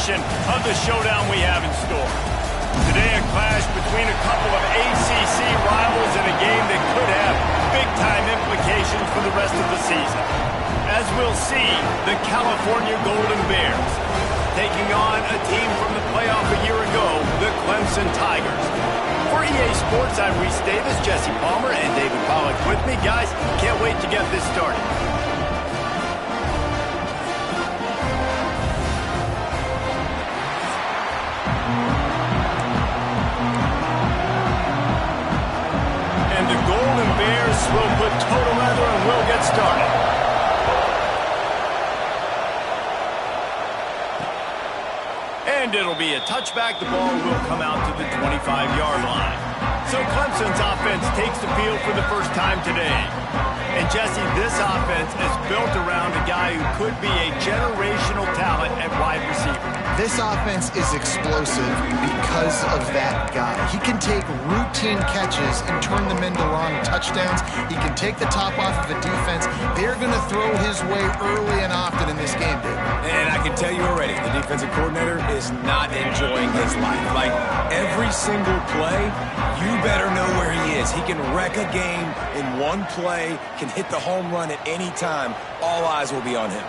anticipation of the showdown we have in store. Today, a clash between a couple of ACC rivals in a game that could have big-time implications for the rest of the season. As we'll see, the California Golden Bears taking on a team from the playoff a year ago, the Clemson Tigers. For EA Sports, I'm Reese Davis, Jesse Palmer, and David Pollack with me. Guys, can't wait to get this started. Will put total leather and we'll get started. And it'll be a touchback. The ball will come out to the 25-yard line. So Clemson's offense takes the field for the first time today. And Jesse, this offense is built around a guy who could be a generational talent at wide receiver. This offense is explosive because of that guy. He can take routine catches and turn them into long touchdowns. He can take the top off of a defense. They're going to throw his way early and often in this game, dude. And I can tell you already, the defensive coordinator is not enjoying his life. Like, every single play, you better know where he is. He can wreck a game in one play, can hit the home run at any time. All eyes will be on him.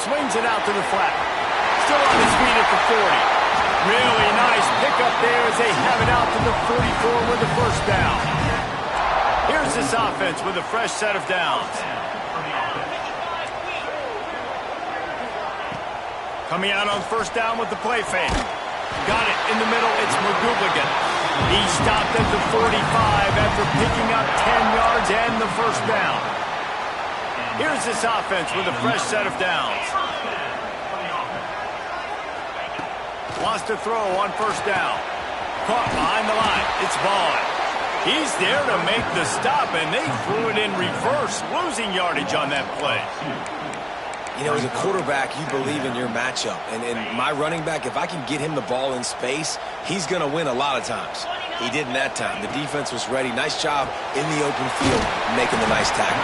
Swings it out to the flat. Still on his feet at the 40. Really nice pickup there as they have it out to the 44 with the first down. Here's this offense with a fresh set of downs. Coming out on first down with the play fake. Got it in the middle. It's McGougligan. He stopped at the 45 after picking up 10 yards and the first down. Here's this offense with a fresh set of downs. Wants to throw on first down. Caught behind the line. It's Vaughn. He's there to make the stop, and they threw it in reverse, losing yardage on that play. You know, as a quarterback, you believe in your matchup. And my running back, if I can get him the ball in space, he's going to win a lot of times. He didn't that time. The defense was ready. Nice job in the open field, making the nice tackle.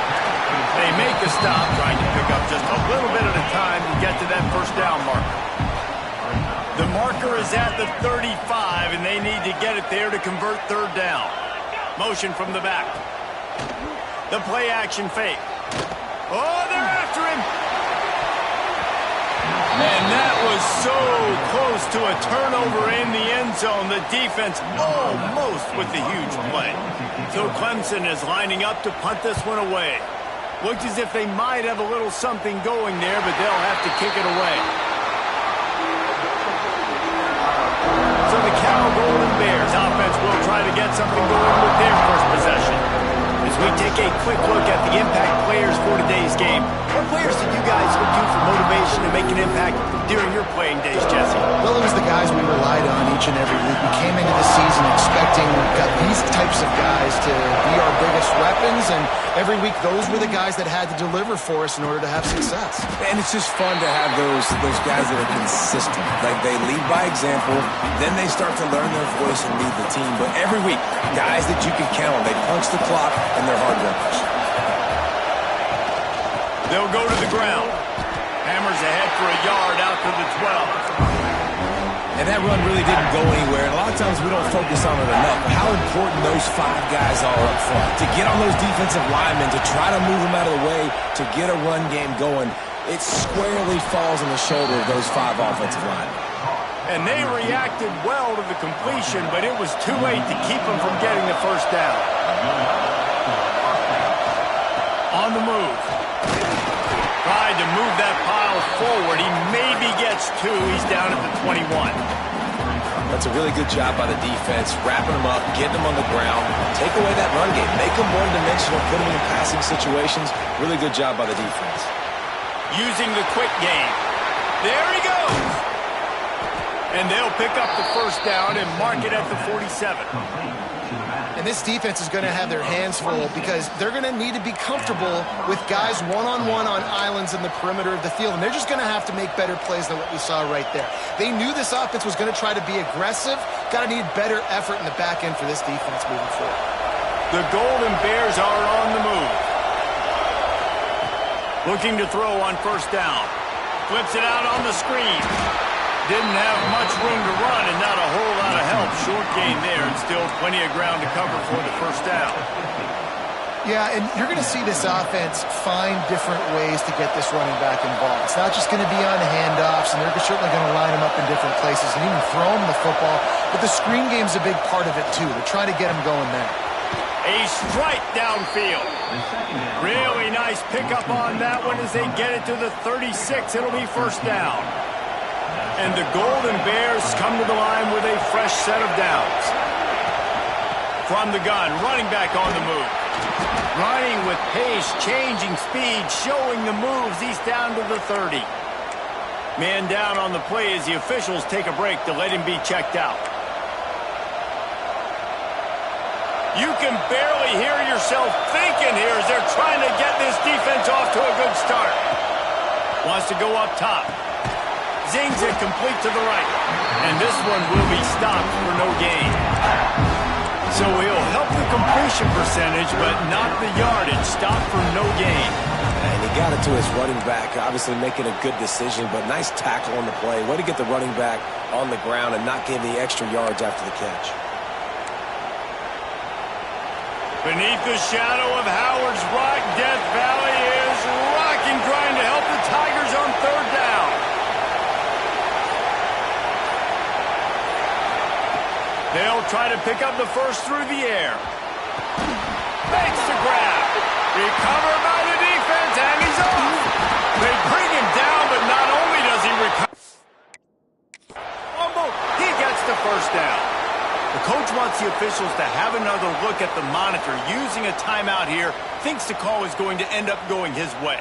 They make the stop, trying to pick up just a little bit at a time to get to that first down marker. The marker is at the 35, and they need to get it there to convert third down. Motion from the back. The play action fake. Oh, they're after him. And that was so close to a turnover in the end zone. The defense almost with the huge play. So Clemson is lining up to punt this one away. Looks as if they might have a little something going there, but they'll have to kick it away. So the Cal Golden Bears offense will try to get something going with their first possession. As we take a quick look at the impact players for today's game, what players did you guys look to for motivation to make an impact during your playing days, Jesse? Well, it was the guys we relied on each and every week. We came into the season expecting these types of guys to be our biggest weapons, and every week those were the guys that had to deliver for us in order to have success. And it's just fun to have those guys that are consistent. Like, they lead by example, then they start to learn their voice and lead the team. But every week, guys that you can count on, they punch the clock and they're hard workers. They'll go to the ground. Hammers ahead for a yard out to the 12. And that run really didn't go anywhere. And a lot of times we don't focus on it enough. But how important those five guys are up front. To get on those defensive linemen, to try to move them out of the way, to get a run game going, it squarely falls on the shoulder of those five offensive linemen. And they reacted well to the completion, but it was too late to keep them from getting the first down. On the move. Tried to move that pile forward. He maybe gets two. He's down at the 21. That's a really good job by the defense, wrapping them up, getting them on the ground, take away that run game, make them one-dimensional, put them in passing situations. Really good job by the defense. Using the quick game. There he goes. And they'll pick up the first down and mark it at the 47. And this defense is going to have their hands full because they're going to need to be comfortable with guys one-on-one on islands in the perimeter of the field. And they're just going to have to make better plays than what we saw right there. They knew this offense was going to try to be aggressive. Got to need better effort in the back end for this defense moving forward. The Golden Bears are on the move. Looking to throw on first down. Flips it out on the screen. Didn't have much room to run and not a whole lot of help. Short gain there and still plenty of ground to cover for the first down. Yeah, and you're going to see this offense find different ways to get this running back involved. It's not just going to be on handoffs, and they're certainly going to line him up in different places and even throw him the football. But the screen game's a big part of it, too. They're trying to get him going there. A strike downfield. Really nice pickup on that one as they get it to the 36. It'll be first down. And the Golden Bears come to the line with a fresh set of downs. From the gun, running back on the move. Running with pace, changing speed, showing the moves. He's down to the 30. Man down on the play as the officials take a break to let him be checked out. You can barely hear yourself thinking here as they're trying to get this defense off to a good start. Wants to go up top. Zings it complete to the right. And this one will be stopped for no gain. So he'll help the completion percentage, but not the yardage. Stop for no gain. And he got it to his running back, obviously making a good decision, but nice tackle on the play. Way to get the running back on the ground and not give the extra yards after the catch. Beneath the shadow of Howard's Rock, Death Valley is rocking, trying to help the Tigers on third down. They'll try to pick up the first through the air. Makes the grab. Recovered by the defense, and he's off. They bring him down, but not only does he recover, he gets the first down. The coach wants the officials to have another look at the monitor. Using a timeout here, thinks the call is going to end up going his way.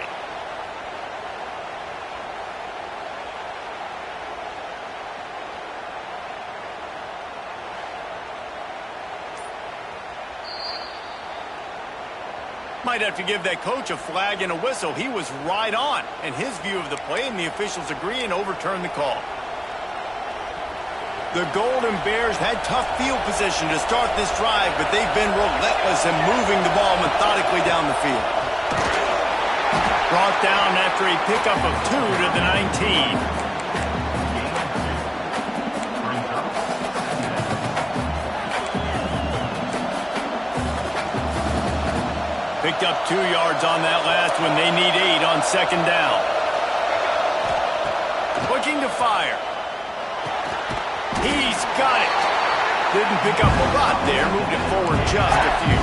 Might have to give that coach a flag and a whistle. He was right on in his view of the play, and the officials agree and overturn the call. The Golden Bears had tough field position to start this drive, but they've been relentless in moving the ball methodically down the field. Brought down after a pickup of 2 to the 19. Picked up 2 yards on that last one. They need 8 on second down. Looking to fire. He's got it. Didn't pick up a lot there. Moved it forward just a few.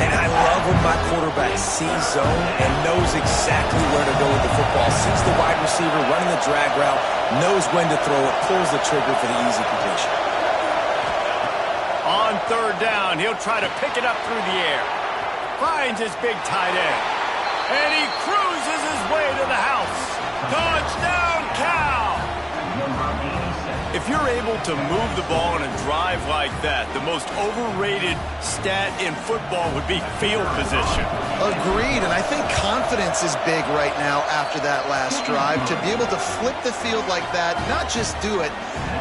And I love when my quarterback sees zone and knows exactly where to go with the football. Sees the wide receiver running the drag route, knows when to throw it, pulls the trigger for the easy completion. On third down, he'll try to pick it up through the air. Finds his big tight end. And he cruises his way to the house. Touchdown, Cal! If you're able to move the ball in a drive like that, the most overrated stat in football would be field position. Agreed, and I think confidence is big right now after that last drive. To be able to flip the field like that, not just do it,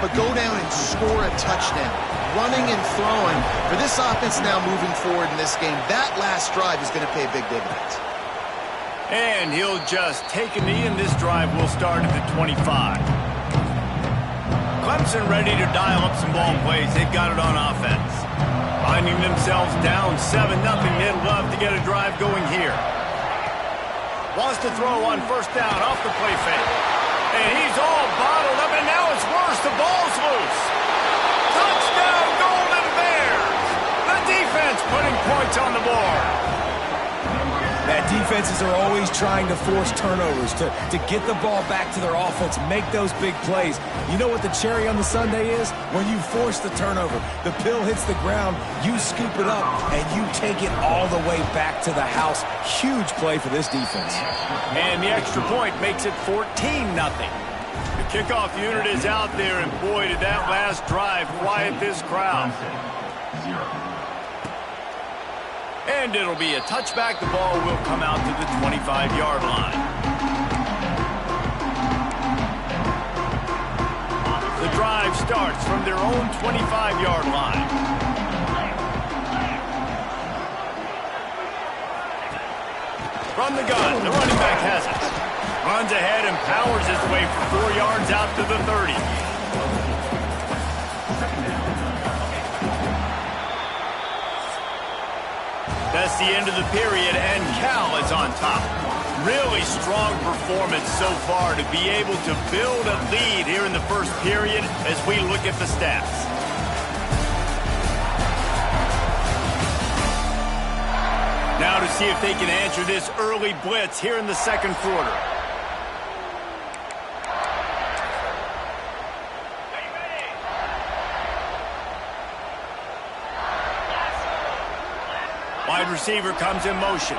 but go down and score a touchdown. Running and throwing. For this offense now moving forward in this game, that last drive is going to pay big dividends. And he'll just take a knee, and this drive will start at the 25. Clemson ready to dial up some ball plays. They've got it on offense. Finding themselves down 7-0. They'd love to get a drive going here. Wants to throw on first down off the play fake. And he's all bottled up, and now it's worse. The ball's loose. Touchdown, Golden Bears! The defense putting points on the board. That defenses are always trying to force turnovers, to get the ball back to their offense, make those big plays. You know what the cherry on the sundae is? When you force the turnover, the pill hits the ground, you scoop it up, and you take it all the way back to the house. Huge play for this defense. And the extra point makes it 14-0. The kickoff unit is out there, and boy, did that last drive quiet this crowd. And it'll be a touchback. The ball will come out to the 25-yard line. The drive starts from their own 25-yard line. From the gun, the running back has it. Runs ahead and powers his way for 4 yards out to the 30. That's the end of the period, and Cal is on top. Really strong performance so far to be able to build a lead here in the first period as we look at the stats. Now to see if they can answer this early blitz here in the second quarter. Wide receiver comes in motion.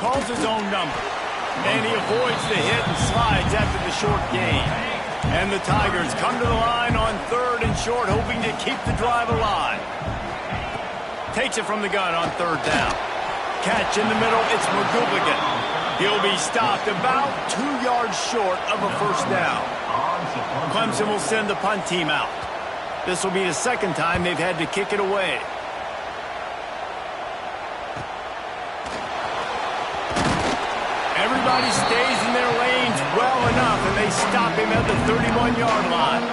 Calls his own number. And he avoids the hit and slides after the short gain. And the Tigers come to the line on 3rd and short, hoping to keep the drive alive. Takes it from the gun on 3rd down. Catch in the middle, it's McGooligan. He'll be stopped about 2 yards short of a first down. Clemson will send the punt team out. This will be the second time they've had to kick it away. Everybody stays in their lanes well enough, and they stop him at the 31-yard line.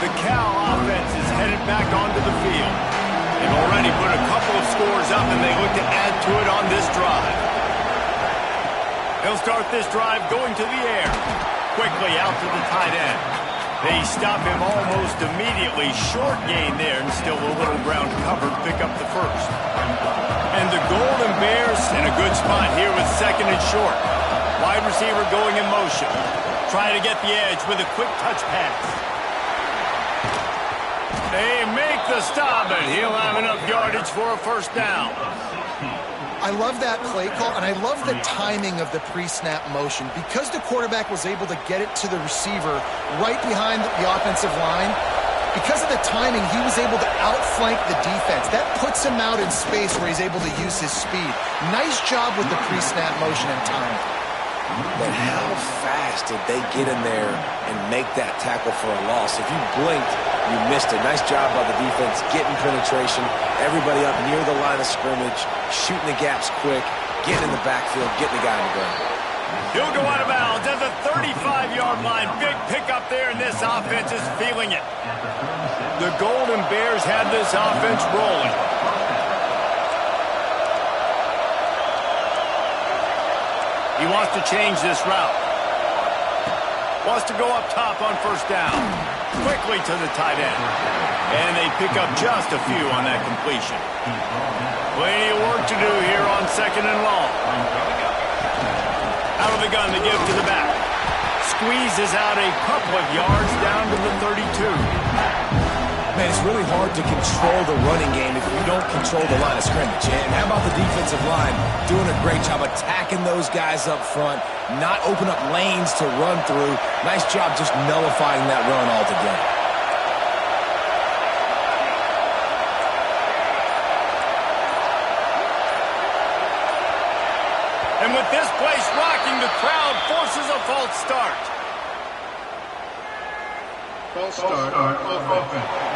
The Cal offense is headed back onto the field. They've already put a couple of scores up, and they look to add to it on this drive. They'll start this drive going to the air. Quickly out to the tight end. They stop him almost immediately. Short gain there, and still a little ground covered. Pick up the first. And the Golden Bears in a good spot here with 2nd and short. Wide receiver going in motion. Trying to get the edge with a quick touch pass. They make the stop, and he'll have enough yardage for a first down. I love that play call, and I love the timing of the pre-snap motion. Because the quarterback was able to get it to the receiver right behind the offensive line, because of the timing, he was able to outflank the defense. That puts him out in space where he's able to use his speed. Nice job with the pre-snap motion and timing. But how fast did they get in there and make that tackle for a loss? If you blinked, you missed it. Nice job by the defense, getting penetration, everybody up near the line of scrimmage, shooting the gaps quick, getting in the backfield, getting the guy in the ground. He'll go out of bounds at the 35-yard line. Big pickup there, and this offense is feeling it. The Golden Bears had this offense rolling. He wants to change this route. Wants to go up top on first down. Quickly to the tight end. And they pick up just a few on that completion. Plenty of work to do here on 2nd and long. Out of the gun to give to the back. Squeezes out a couple of yards down to the 32. Man, it's really hard to control the running game if you don't control the line of scrimmage. And how about the defensive line doing a great job attacking those guys up front, not open up lanes to run through. Nice job just nullifying that run altogether. And with this place rocking, the crowd forces a false start. False start on offense.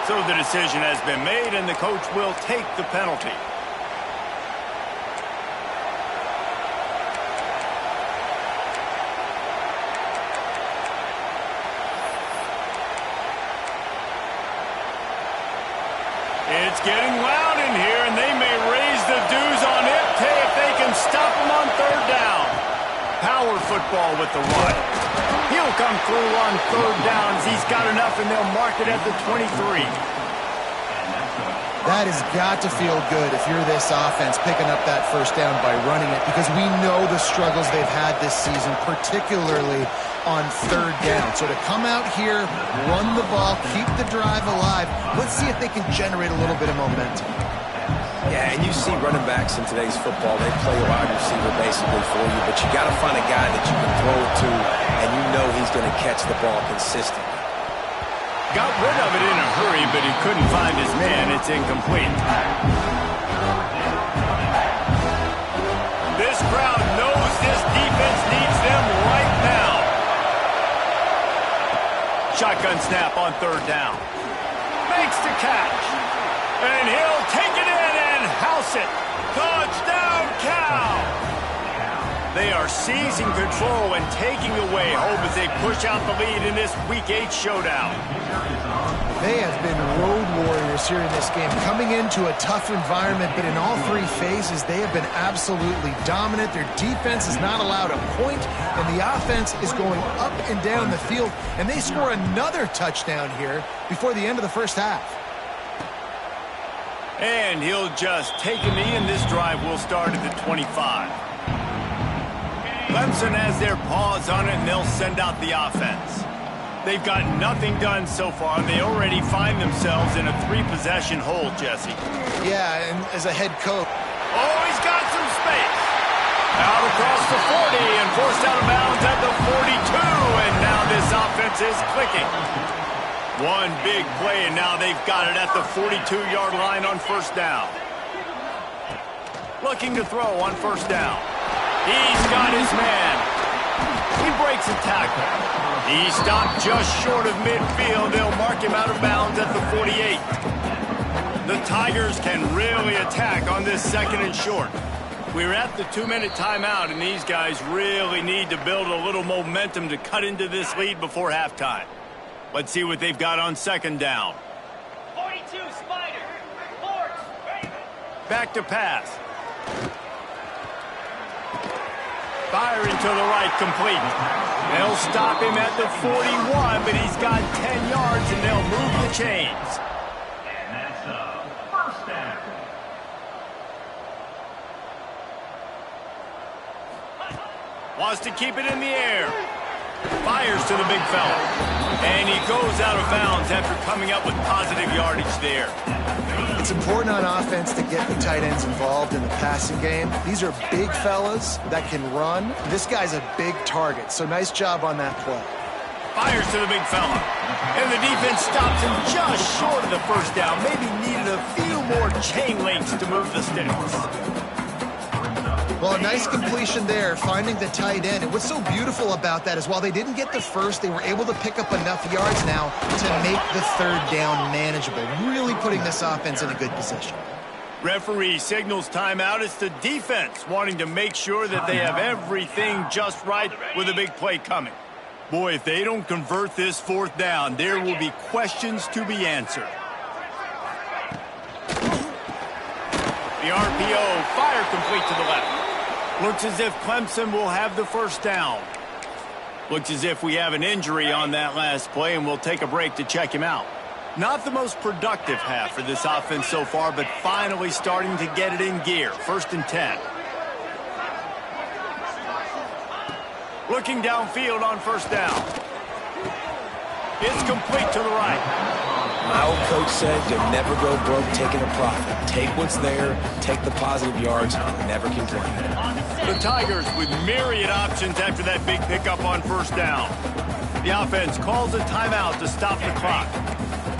So the decision has been made, and the coach will take the penalty. It's getting loud in here, and they may raise the dues on it if they can stop them on 3rd down. Power football with the run. He'll come through on 3rd downs. He's got enough, and they'll mark it at the 23. That has got to feel good if you're this offense picking up that first down by running it, because we know the struggles they've had this season, particularly on 3rd down. So to come out here, run the ball, keep the drive alive, let's see if they can generate a little bit of momentum. Yeah, and you see running backs in today's football, they play a wide receiver basically for you, but you got to find a guy that you can throw it to, and you know he's going to catch the ball consistently. Got rid of it in a hurry, but he couldn't find his man. It's incomplete. This crowd knows this defense needs them right now. Shotgun snap on 3rd down. Makes the catch. And he'll take it in and house it. Touchdown, Cal. They are seizing control and taking away hope as they push out the lead in this Week 8 showdown. They have been road warriors here in this game, coming into a tough environment, but in all three phases, they have been absolutely dominant. Their defense is not allowed a point, and the offense is going up and down the field, and they score another touchdown here before the end of the first half. And he'll just take a knee, and this drive will start at the 25. Clemson has their paws on it, and they'll send out the offense. They've got nothing done so far. They already find themselves in a 3-possession hole, Jesse. Yeah, and as a head coach. Oh, he's got some space. Out across the 40 and forced out of bounds at the 42, and now this offense is clicking. One big play, and now they've got it at the 42-yard line on first down. Looking to throw on first down. He's got his man. He breaks a tackle. He stopped just short of midfield. They'll mark him out of bounds at the 48. The Tigers can really attack on this 2nd and short. We're at the 2-minute timeout, and these guys really need to build a little momentum to cut into this lead before halftime. Let's see what they've got on 2nd down. 42, Spider. Forks, Raven. Back to pass. Firing to the right, complete. They'll stop him at the 41, but he's got 10 yards, and they'll move the chains. And that's a first down. Wants to keep it in the air. Fires to the big fella. And he goes out of bounds after coming up with positive yardage there. It's important on offense to get the tight ends involved in the passing game. These are big fellas that can run. This guy's a big target, so nice job on that play. Fires to the big fella. And the defense stops him just short of the first down. Maybe needed a few more chain links to move the sticks. Well, a nice completion there, finding the tight end. And what's so beautiful about that is while they didn't get the first, they were able to pick up enough yards now to make the 3rd down manageable, really putting this offense in a good position. Referee signals timeout. It's the defense wanting to make sure that they have everything just right with a big play coming. Boy, if they don't convert this 4th down, there will be questions to be answered. The RPO, fire complete to the left. Looks as if Clemson will have the first down. Looks as if we have an injury on that last play, and we'll take a break to check him out. Not the most productive half for this offense so far, but finally starting to get it in gear. 1st and 10. Looking downfield on first down. It's complete to the right. My old coach said you'll never go broke taking a profit. Take what's there, take the positive yards, and never complain. The Tigers with myriad options after that big pickup on first down. The offense calls a timeout to stop the clock.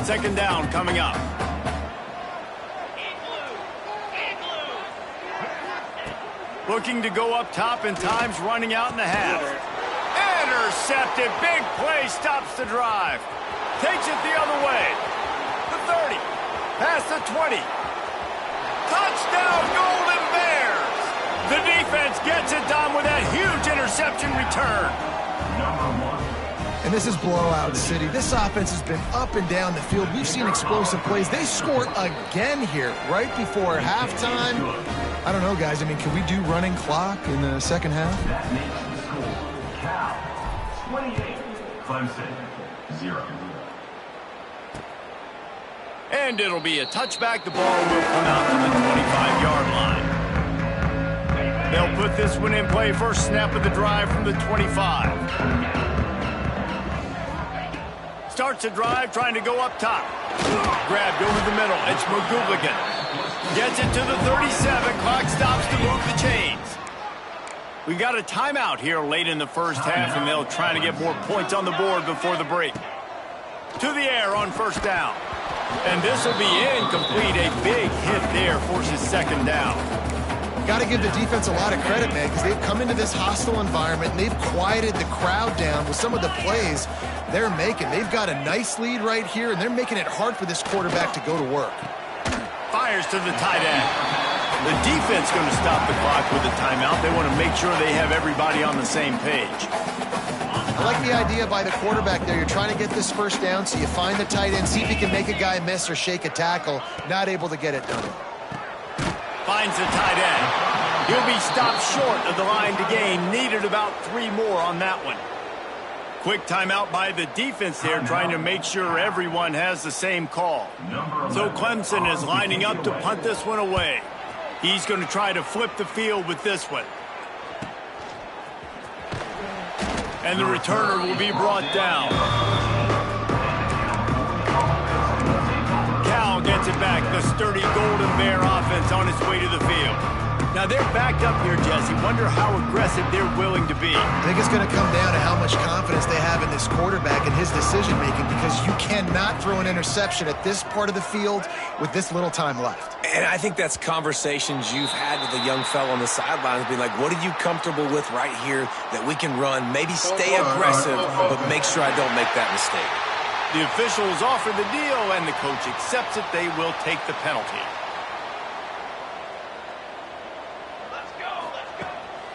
2nd down coming up. Looking to go up top, and time's running out in the half. Intercepted. Big play stops the drive. Takes it the other way. The 30. Past the 20. Touchdown, Golden Bears. The defense gets it done with that huge interception return. And this is blowout city. This offense has been up and down the field. We've seen explosive plays. They score again here right before halftime. I don't know, guys. I mean, can we do running clock in the 2nd half? That makes the score Cal 28, Clemson 0. And it'll be a touchback. The ball will come out to the 25-yard line. They'll put this one in play. First snap of the drive from the 25. Starts a drive trying to go up top. Grabbed over the middle. It's McGooligan. Gets it to the 37. Clock stops to move the chains. We got a timeout here late in the first half, and they'll try to get more points on the board before the break. To the air on first down. And this will be incomplete. A big hit there forces 2nd down. Got to give the defense a lot of credit, man, because they've come into this hostile environment and they've quieted the crowd down with some of the plays they're making. They've got a nice lead right here, and they're making it hard for this quarterback to go to work. Fires to the tight end. The defense going to stop the clock with a timeout. They want to make sure they have everybody on the same page. I like the idea by the quarterback there. You're trying to get this first down, so you find the tight end, see if he can make a guy miss or shake a tackle. Not able to get it done. Finds the tight end. He'll be stopped short of the line to gain. Needed about 3 more on that one. Quick timeout by the defense there, trying to make sure everyone has the same call. So Clemson is lining up to punt this one away. He's going to try to flip the field with this one. And the returner will be brought down. Cal gets it back. The sturdy Golden Bear offense on its way to the field. Now they're backed up here, Jesse. Wonder how aggressive they're willing to be. I think it's going to come down to how much confidence they have in this quarterback and his decision-making, because you cannot throw an interception at this part of the field with this little time left. And I think that's conversations you've had with a young fellow on the sidelines, being like, what are you comfortable with right here that we can run? Maybe stay aggressive, but make sure I don't make that mistake. The officials offer the deal, and the coach accepts it. They will take the penalty.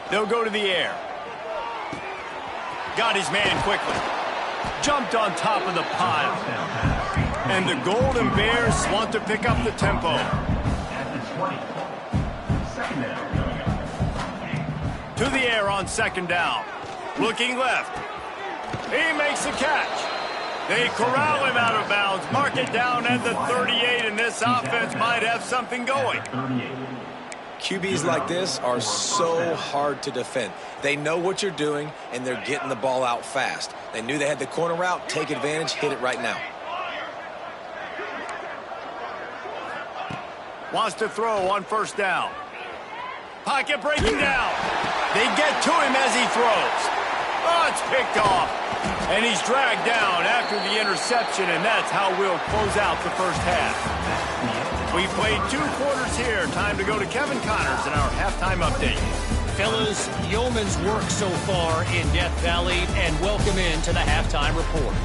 They'll go to the air. Got his man quickly. Jumped on top of the pile. And the Golden Bears want to pick up the tempo. To the air on second down. Looking left. He makes the catch. They corral him out of bounds. Mark it down at the 38, and this offense might have something going. QBs like this are so hard to defend. They know what you're doing, and they're getting the ball out fast. They knew they had the corner route. Take advantage. Hit it right now. Wants to throw on first down. Pocket breaking down. They get to him as he throws. Oh, it's picked off. And he's dragged down after the interception, and that's how we'll close out the first half. We played 2 quarters here. Time to go to Kevin Connors in our halftime update. Fellas, yeoman's work so far in Death Valley, and welcome into the halftime report.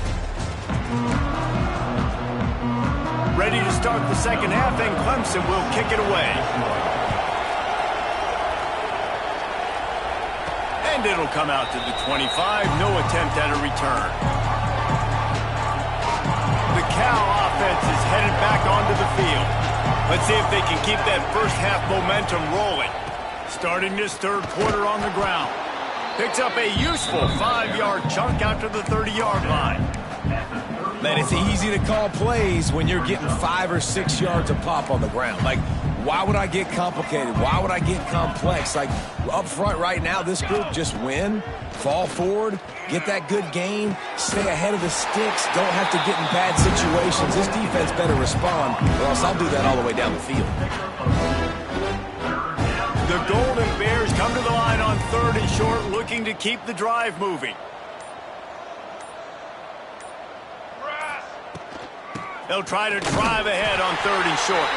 Ready to start the second half, and Clemson will kick it away. And it'll come out to the 25. No attempt at a return. The Cal offense is headed back onto the field. Let's see if they can keep that first half momentum rolling. Starting this third quarter on the ground. Picks up a useful 5-yard chunk out to the 30-yard line. Man, it's easy to call plays when you're getting 5 or 6 yards a pop on the ground. Like, why would I get complicated? Why would I get complex? Like, up front right now, this group just win, fall forward, get that good gain, stay ahead of the sticks, don't have to get in bad situations. This defense better respond, or else I'll do that all the way down the field. The Golden Bears come to the line on 3rd and short, looking to keep the drive moving. They'll try to drive ahead on 3rd and short.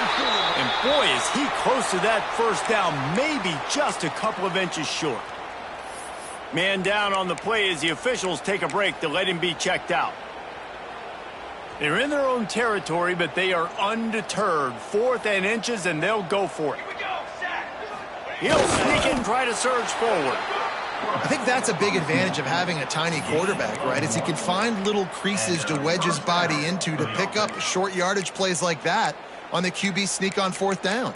And boy, is he close to that first down, maybe just a couple of inches short. Man down on the play as the officials take a break to let him be checked out. They're in their own territory, but they are undeterred. 4th and inches, and they'll go for it. He'll sneak in and try to surge forward. I think that's a big advantage of having a tiny quarterback, right? Is he can find little creases to wedge his body into to pick up short yardage plays like that on the QB sneak on 4th down.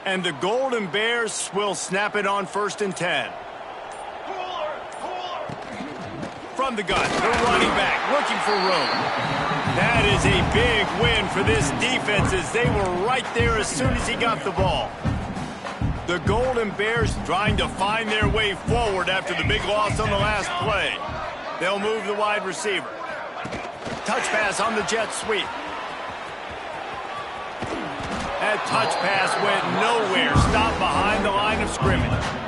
And the Golden Bears will snap it on 1st and 10. From the gun, the running back looking for room. That is a big win for this defense as they were right there as soon as he got the ball. The Golden Bears trying to find their way forward after the big loss on the last play. They'll move the wide receiver. Touch pass on the jet sweep. That touch pass went nowhere. Stopped behind the line of scrimmage.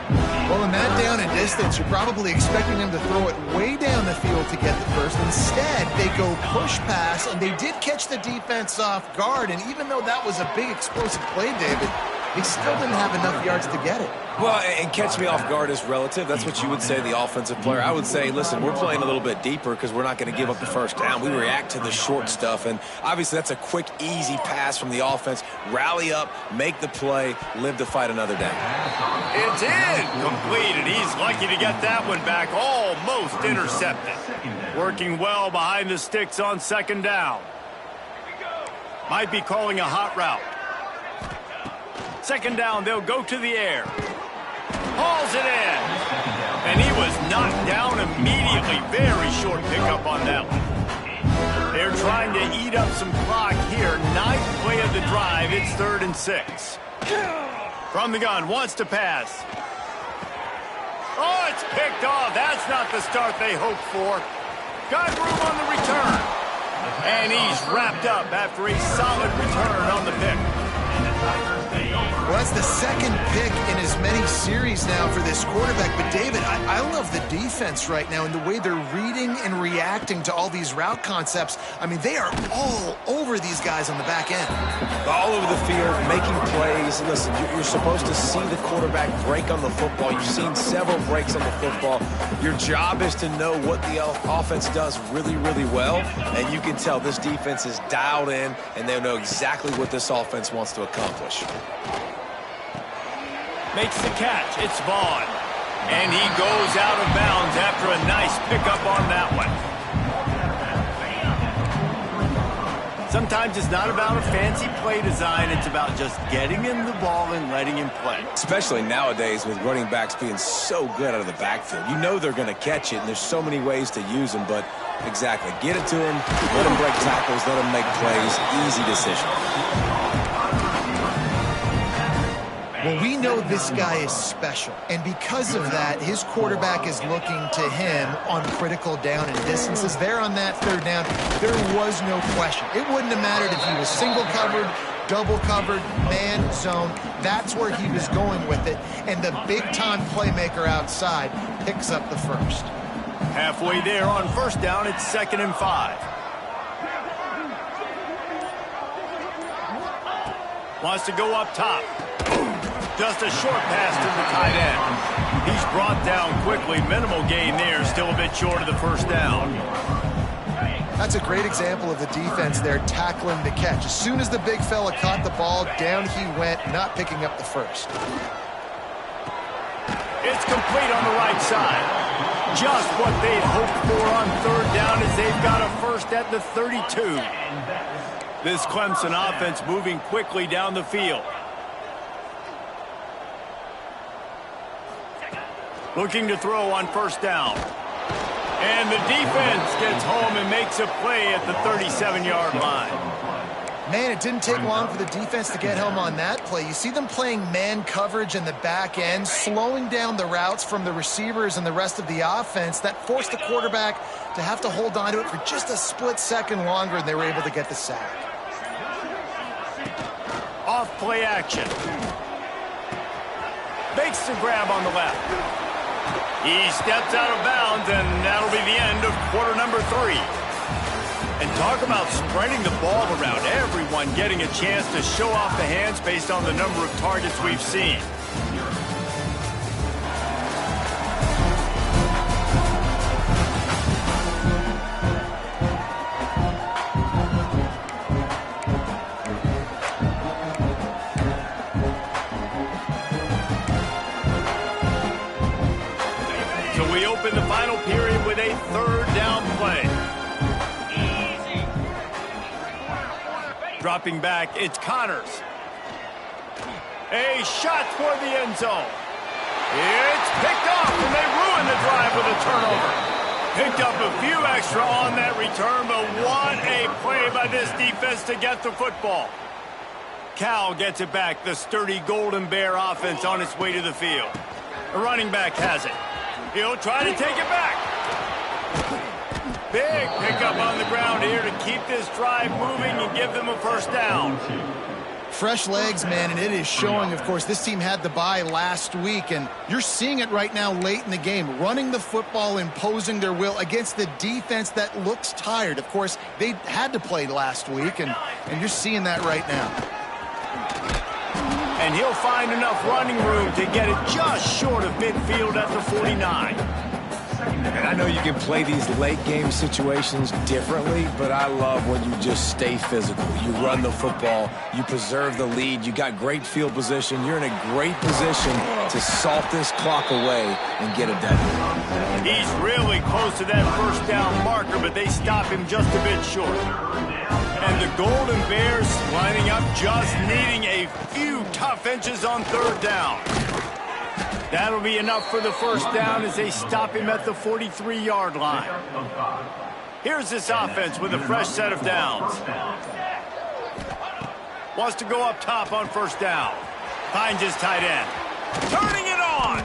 Well, in that down and distance, you're probably expecting them to throw it way down the field to get the first. Instead, they go push pass, and they did catch the defense off guard. And even though that was a big explosive play, David, they still didn't have enough yards to get it. Well, and catch me off guard is relative. That's what you would say, the offensive player. I would say, listen, we're playing a little bit deeper because we're not going to give up the first down. We react to the short stuff, and obviously that's a quick, easy pass from the offense. Rally up, make the play, live to fight another down. It's incomplete, and he's lucky to get that one back, almost intercepted. Working well behind the sticks on second down. Might be calling a hot route. Second down, they'll go to the air. Hauls it in. And he was knocked down immediately. Very short pickup on that one. They're trying to eat up some clock here. Ninth play of the drive. It's 3rd and 6. From the gun, wants to pass. Oh, it's picked off. That's not the start they hoped for. Got room on the return. And he's wrapped up after a solid return on the pick. Well, that's the second pick in as many series now for this quarterback. But, David, I love the defense right now and the way they're reading and reacting to all these route concepts. I mean, they are all over these guys on the back end. All over the field, making plays. Listen, you're supposed to see the quarterback break on the football. You've seen several breaks on the football. Your job is to know what the offense does really, really well. And you can tell this defense is dialed in, and they know exactly what this offense wants to accomplish. Makes the catch. It's Vaughn. And he goes out of bounds after a nice pickup on that one. Sometimes it's not about a fancy play design. It's about just getting him the ball and letting him play. Especially nowadays with running backs being so good out of the backfield. You know they're going to catch it, and there's so many ways to use them. But exactly, get it to him, let him break tackles, let him make plays. Easy decision. Well, we know this guy is special, and because of that, his quarterback is looking to him on critical down and distances. There on that 3rd down, there was no question. It wouldn't have mattered if he was single covered, double covered, man, zone. That's where he was going with it, and the big-time playmaker outside picks up the first. Halfway there on 1st down, it's 2nd and 5. Wants to go up top. Just a short pass to the tight end. He's brought down quickly. Minimal gain there. Still a bit short of the 1st down. That's a great example of the defense there tackling the catch. As soon as the big fella caught the ball, down he went, not picking up the first. It's complete on the right side. Just what they'd hoped for on 3rd down as they've got a first at the 32. This Clemson offense moving quickly down the field. Looking to throw on 1st down. And the defense gets home and makes a play at the 37-yard line. Man, it didn't take long for the defense to get home on that play. You see them playing man coverage in the back end, slowing down the routes from the receivers and the rest of the offense. That forced the quarterback to have to hold on to it for just a split second longer, and they were able to get the sack. Off play action. Makes the grab on the left. He steps out of bounds, and that'll be the end of quarter number 3. And talk about spreading the ball around. Everyone getting a chance to show off the hands based on the number of targets we've seen. In the final period with a 3rd down play. Dropping back, it's Connors. A shot toward the end zone. It's picked off, and they ruin the drive with a turnover. Picked up a few extra on that return, but what a play by this defense to get the football. Cal gets it back. The sturdy Golden Bear offense on its way to the field. The running back has it. He'll try to take it back. Big pickup on the ground here to keep this drive moving and give them a 1st down. Fresh legs, man, and it is showing, of course. This team had the bye last week, and you're seeing it right now late in the game. Running the football, imposing their will against the defense that looks tired. Of course, they had to play last week, and you're seeing that right now. and he'll find enough running room to get it just short of midfield at the 49. And I know you can play these late-game situations differently, but I love when you just stay physical. You run the football, you preserve the lead, you got great field position, you're in a great position to salt this clock away and get a W. He's really close to that first down marker, but they stop him just a bit short. And the Golden Bears lining up, just needing a few tough inches on third down. That'll be enough for the first down as they stop him at the 43-yard line. Here's this offense with a fresh set of downs. Wants to go up top on first down. Finds his tight end. Turning it on.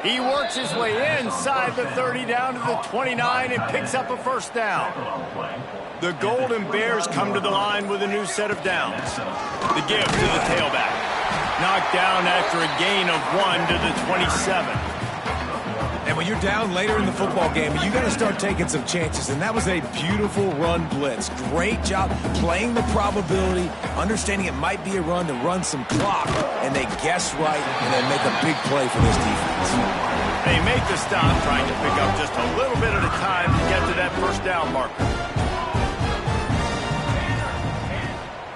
He works his way inside the 30 down to the 29 and picks up a first down. The Golden Bears come to the line with a new set of downs. The give to the tailback. Knocked down after a gain of 1 to the 27. And when you're down later in the football game, you got to start taking some chances. And that was a beautiful run blitz. Great job playing the probability, understanding it might be a run to run some clock. And they guess right, and they make a big play for this defense. They make the stop, trying to pick up just a little bit at a time to get to that first down marker.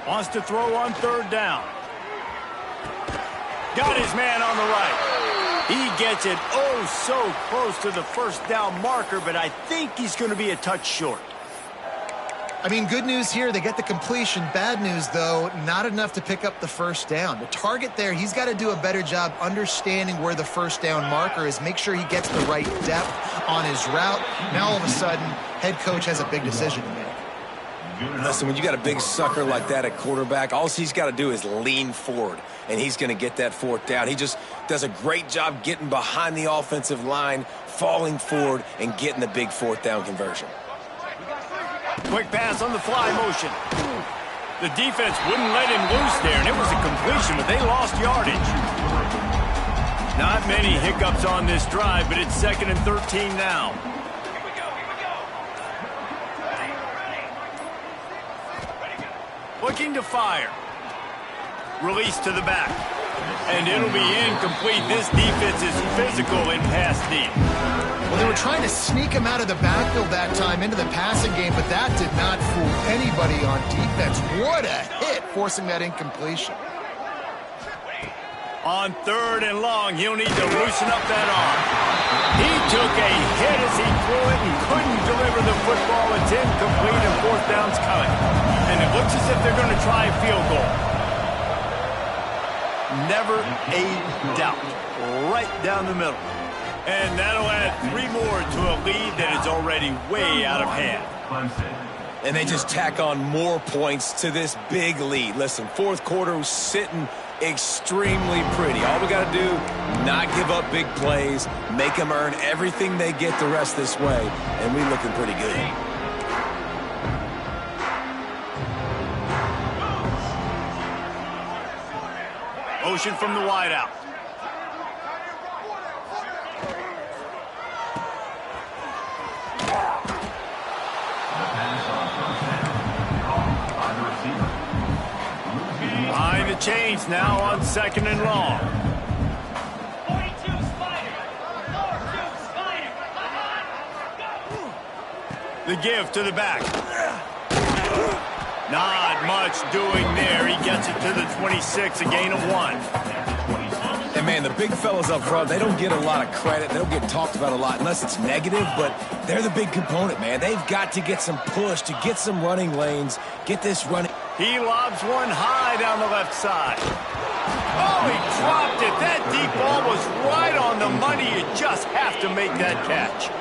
Wants to throw on third down. Got his man on the right. He gets it oh so close to the first down marker, but I think he's going to be a touch short. I mean, good news here, they get the completion. Bad news, though, not enough to pick up the first down. The target there, he's got to do a better job understanding where the first down marker is, make sure he gets the right depth on his route. Now, all of a sudden, head coach has a big decision to make. Listen, when you got a big sucker like that at quarterback, all he's got to do is lean forward, and he's going to get that fourth down. He just does a great job getting behind the offensive line, falling forward, and getting the big fourth down conversion. Quick pass on the fly motion. The defense wouldn't let him loose there, and it was a completion, but they lost yardage. Not many hiccups on this drive, but it's 2nd and 13 now. Looking to fire. Release to the back. And it'll be incomplete. This defense is physical in pass deep. Well, they were trying to sneak him out of the backfield that time into the passing game, but that did not fool anybody on defense. What a hit, forcing that incompletion. On 3rd and long, he'll need to loosen up that arm. He took a hit as he threw it and couldn't deliver the football. It's incomplete and fourth down's coming. And it looks as if they're going to try a field goal. Never a doubt. Right down the middle. And that'll add 3 more to a lead that is already way out of hand. And they just tack on more points to this big lead. Listen, fourth quarter was sitting extremely pretty. All we got to do, not give up big plays, make them earn everything they get the rest this way, and we're looking pretty good. Motion from the wideout. Behind the chains now on 2nd and long. 42 Spider. 42 Spider. The give to the back. Not much doing there. He gets it to the 26, a gain of 1. And, man, the big fellas up front, they don't get a lot of credit. They don't get talked about a lot unless it's negative, but they're the big component, man. They've got to get some push, to get some running lanes, get this running. He lobs one high down the left side. Oh, he dropped it. That deep ball was right on the money. You just have to make that catch.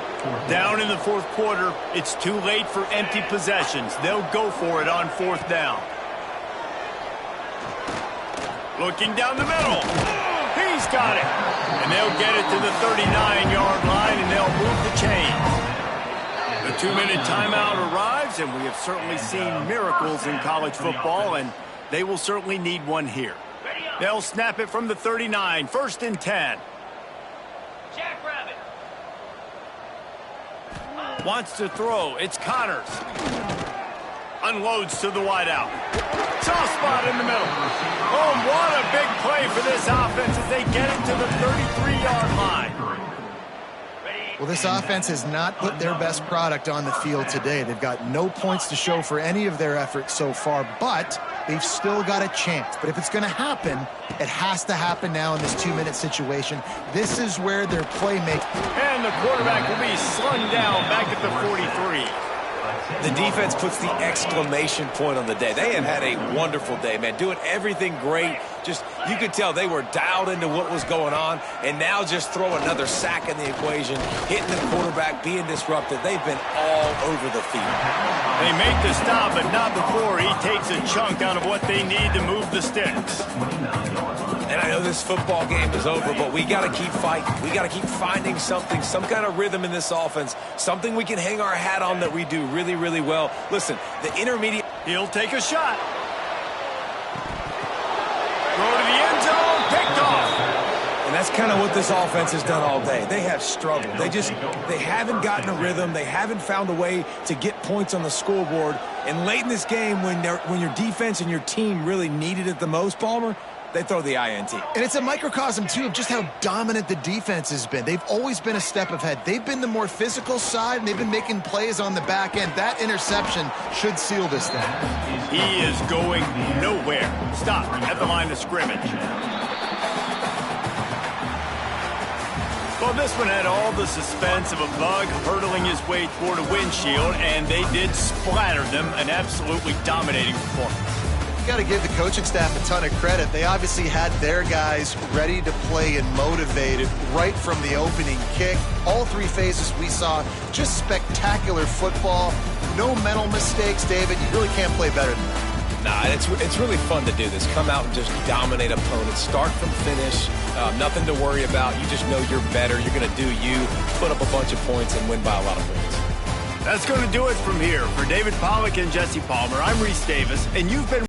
Down in the fourth quarter, it's too late for empty possessions. They'll go for it on 4th down. Looking down the middle. He's got it. And they'll get it to the 39-yard line, and they'll move the chains. The 2-minute timeout arrives, and we have certainly seen miracles in college football, and they will certainly need one here. They'll snap it from the 39, 1st and 10. Jackrabbit. Wants to throw. It's Connors. Unloads to the wideout. Soft spot in the middle. Oh, what a big play for this offense as they get it to the 33-yard line. Well, this offense has not put their best product on the field today. They've got no points to show for any of their efforts so far, but they've still got a chance. But if it's going to happen, it has to happen now in this 2-minute situation. This is where their playmaking. And the quarterback will be slung down back at the 43. The defense puts the exclamation point on the day. They have had a wonderful day, man, doing everything great. Just, you could tell they were dialed into what was going on, and now just throw another sack in the equation, hitting the quarterback, being disrupted. They've been all over the field. They make the stop, but not before he takes a chunk out of what they need to move the sticks. And I know this football game is over, but we got to keep fighting. We got to keep finding something, some kind of rhythm in this offense, something we can hang our hat on that we do really, really well. Listen, the intermediate... He'll take a shot. Throw to the end zone, picked off. And that's kind of what this offense has done all day. They have struggled. They haven't gotten a rhythm. They haven't found a way to get points on the scoreboard. And late in this game, when your defense and your team really needed it the most, Palmer, they throw the INT. And it's a microcosm, too, of just how dominant the defense has been. They've always been a step ahead. They've been the more physical side, and they've been making plays on the back end. That interception should seal this thing. He is going nowhere. Stop at the line of scrimmage. Well, this one had all the suspense of a bug hurtling his way toward a windshield, and they did splatter them. An absolutely dominating performance. Got to give the coaching staff a ton of credit. They obviously had their guys ready to play and motivated right from the opening kick. All three phases we saw, just spectacular football. No mental mistakes, David. You really can't play better than that. Nah, it's really fun to do this. Come out and just dominate opponents. Start from finish. Nothing to worry about. You just know you're better. You're going to do you, put up a bunch of points, and win by a lot of points. That's going to do it from here. For David Pollack and Jesse Palmer, I'm Reese Davis, and you've been